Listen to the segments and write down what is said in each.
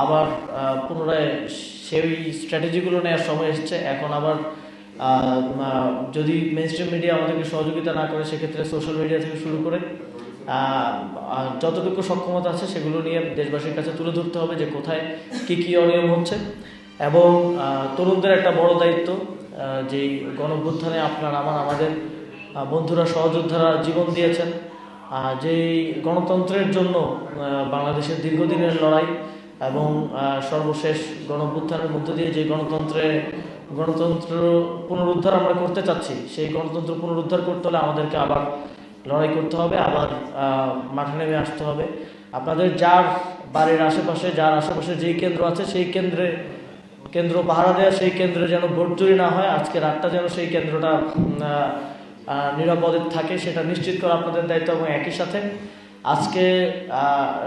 আবার পুনরায় সেই স্ট্র্যাটেজিগুলো নেওয়ার সময় এসছে। এখন আবার যদি মেইনস্ট্রিম মিডিয়া আমাদেরকে সহযোগিতা না করে, সেক্ষেত্রে সোশ্যাল মিডিয়া থেকে শুরু করে যতটুকু সক্ষমতা আছে সেগুলো নিয়ে দেশবাসীর কাছে তুলে ধরতে হবে যে কোথায় কী কী অনিয়ম হচ্ছে। এবং তরুণদের একটা বড় দায়িত্ব, যেই গণঅভ্যুত্থানে আমাদের বন্ধুরা সহযোদ্ধারা জীবন দিয়েছেন, যেই গণতন্ত্রের জন্য বাংলাদেশের দীর্ঘদিনের লড়াই এবং সর্বশেষ গণঅভ্যুত্থানের মধ্য দিয়ে যে গণতন্ত্র পুনরুদ্ধার আমরা করতে চাচ্ছি, সেই গণতন্ত্র পুনরুদ্ধার করতে হলে আমাদেরকে আবার লড়াই করতে হবে, আবার মাঠে নেমে আসতে হবে। আপনাদের যার বাড়ির আশেপাশে যেই কেন্দ্র আছে, সেই কেন্দ্র পাহারা দেওয়া, সেই কেন্দ্রে যেন ভোট চুরি না হয়, আজকে রাতটা যেন সেই কেন্দ্রটা নিরাপদে থাকে, সেটা নিশ্চিত করা আপনাদের দায়িত্ব। এবং একই সাথে আজকে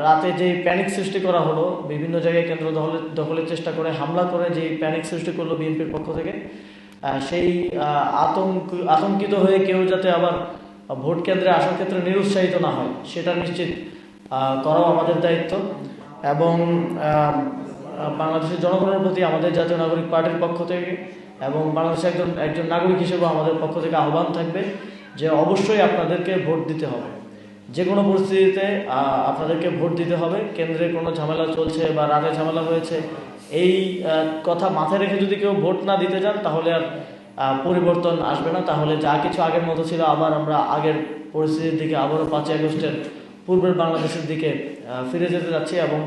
রাতে যেই প্যানিক সৃষ্টি করা হলো, বিভিন্ন জায়গায় কেন্দ্র দখলের চেষ্টা করে হামলা করে যেই প্যানিক সৃষ্টি করলো বিএনপির পক্ষ থেকে, সেই আতঙ্কিত হয়ে কেউ যাতে আবার ভোট কেন্দ্রে আসার ক্ষেত্রে নিরুৎসাহিত না হয়, সেটা নিশ্চিত করাও আমাদের দায়িত্ব। এবং বাংলাদেশের জনগণের প্রতি আমাদের জাতীয় নাগরিক পার্টির পক্ষ থেকে এবং বাংলাদেশের একজন নাগরিক হিসেবে আমাদের পক্ষ থেকে আহ্বান থাকবে যে অবশ্যই আপনাদেরকে ভোট দিতে হবে। যে কোনো পরিস্থিতিতে আপনাদেরকে ভোট দিতে হবে। কেন্দ্রে কোনো ঝামেলা চলছে বা রাতে ঝামেলা হয়েছে, এই কথা মাথায় রেখে যদি কেউ ভোট না দিতে যান, তাহলে আর পরিবর্তন আসবে না। তাহলে যা কিছু আগের মতো ছিল, আবার আমরা আগের পরিস্থিতির দিকে, আবারও 5ই আগস্টের পূর্বের বাংলাদেশের দিকে ফিরে যেতে যাচ্ছি। এবং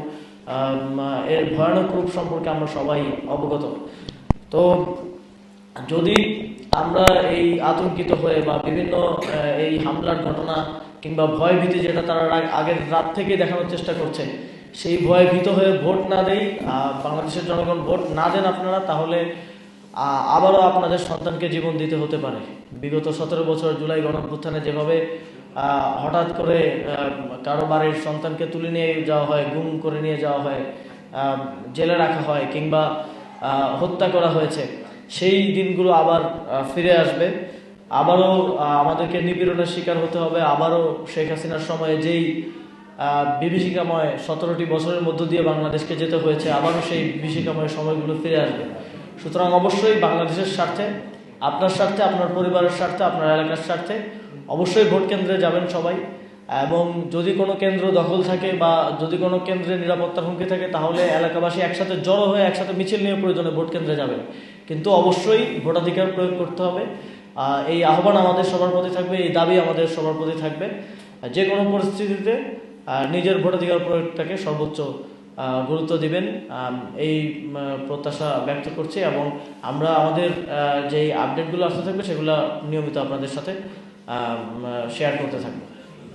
এর ভয়ানক রূপ সম্পর্কে আমরা সবাই অবগত। তো যদি আমরা এই আতঙ্কিত হয়ে বা বিভিন্ন এই হামলার ঘটনা কিংবা ভয় ভীতি, যেটা তারা আগের রাত থেকে দেখানোর চেষ্টা করছে, সেই ভয় ভীত হয়ে ভোট না দেই, বাংলাদেশের জনগণ ভোট না দেন আপনারা, তাহলে আবারও আপনাদের সন্তানকে জীবন দিতে হতে পারে। বিগত 17 বছর জুলাই গণঅভ্যুত্থানে যেভাবে হঠাৎ করে কারো বাড়ির সন্তানকে তুলে নিয়ে যাওয়া হয়, গুম করে নিয়ে যাওয়া হয়, জেলে রাখা হয় কিংবা হত্যা করা হয়েছে, সেই দিনগুলো আবার ফিরে আসবে। আবারও আমাদেরকে নিপীড়নের শিকার হতে হবে। আবারও শেখ হাসিনার সময়ে যেই বিভীষিকাময় 17টি বছরের মধ্য দিয়ে বাংলাদেশকে যেতে হয়েছে, আবারও সেই বিভীষিকাময় সময়গুলো ফিরে আসবে। সুতরাং অবশ্যই বাংলাদেশের স্বার্থে, আপনার স্বার্থে, আপনার পরিবারের স্বার্থে, আপনার এলাকার স্বার্থে অবশ্যই ভোট কেন্দ্রে যাবেন সবাই। এবং যদি কোনো কেন্দ্র দখল থাকে বা যদি কোনো কেন্দ্রে নিরাপত্তার হুমকি থাকে, তাহলে এলাকাবাসী একসাথে জড়ো হয়ে একসাথে মিছিল নিয়ে প্রয়োজনে ভোট কেন্দ্রে যাবেন। কিন্তু অবশ্যই ভোটাধিকার প্রয়োগ করতে হবে। এই আহ্বান আমাদের সবার প্রতি থাকবে, এই দাবি আমাদের সবার প্রতি থাকবে। যে কোনো পরিস্থিতিতে নিজের ভোটাধিকার প্রয়োগটাকে সর্বোচ্চ গুরুত্ব দিবেন, এই প্রত্যাশা ব্যক্ত করছি। এবং আমরা আমাদের যেই আপডেটগুলো আসতে থাকবে, সেগুলো নিয়মিত আপনাদের সাথে শেয়ার করতে থাকবো।